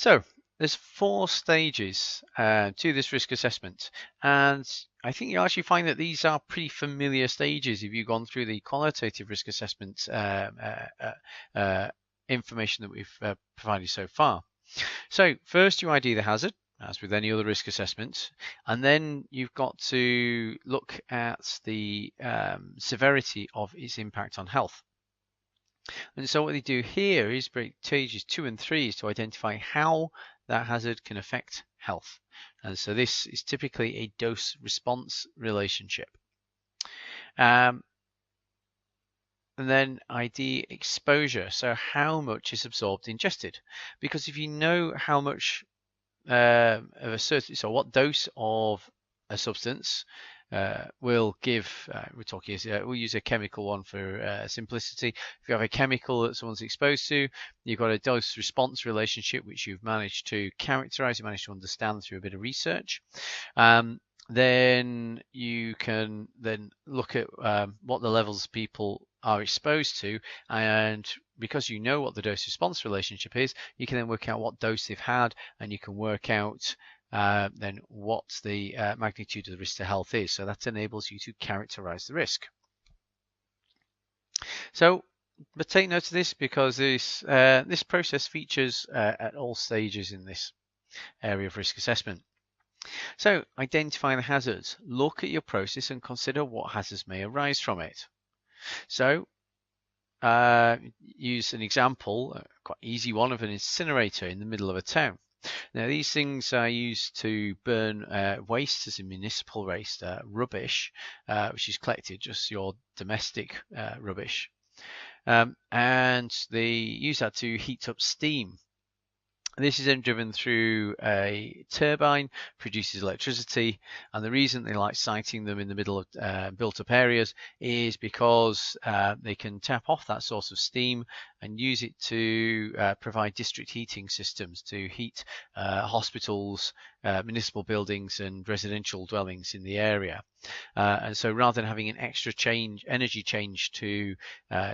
So there's 4 stages to this risk assessment, and I think you'll actually find that these are pretty familiar stages if you've gone through the qualitative risk assessment information that we've provided so far. So first you ID the hazard, as with any other risk assessment, and then you've got to look at the severity of its impact on health. And so what they do here is break stages 2 and 3 is to identify how that hazard can affect health. And so this is typically a dose-response relationship. And then ID exposure, so how much is absorbed, ingested. Because if you know how much of a certain, so what dose of a substance will give, we'll use a chemical one for simplicity. If you have a chemical that someone's exposed to, you've got a dose-response relationship which you've managed to characterize, you managed to understand through a bit of research. Then you can then look at what the levels people are exposed to, and because you know what the dose-response relationship is, you can then work out what dose they've had, and you can work out then what the magnitude of the risk to health is. So that enables you to characterize the risk. So, but take note of this because this process features at all stages in this area of risk assessment. So, identify the hazards. Look at your process and consider what hazards may arise from it. So, use an example, a quite easy one, of an incinerator in the middle of a town. Now, these things are used to burn waste, as in municipal waste, rubbish, which is collected, just your domestic rubbish. And they use that to heat up steam. This is then driven through a turbine, produces electricity, and the reason they like siting them in the middle of built-up areas is because they can tap off that source of steam and use it to provide district heating systems to heat hospitals, municipal buildings, and residential dwellings in the area. And so rather than having an extra energy change to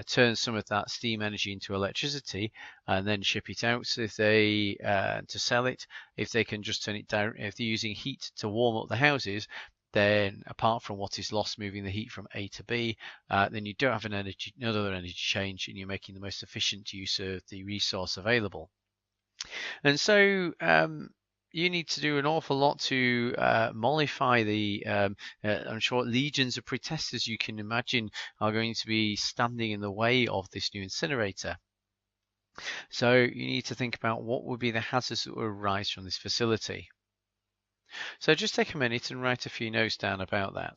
turn some of that steam energy into electricity and then ship it out, so if they to sell it, if they can just turn it down, if they're using heat to warm up the houses, then apart from what is lost moving the heat from A to B, then you don't have another energy change, and you're making the most efficient use of the resource available. And so you need to do an awful lot to mollify the, I'm sure legions of protesters you can imagine are going to be standing in the way of this new incinerator. So you need to think about what would be the hazards that would arise from this facility. So just take a minute and write a few notes down about that.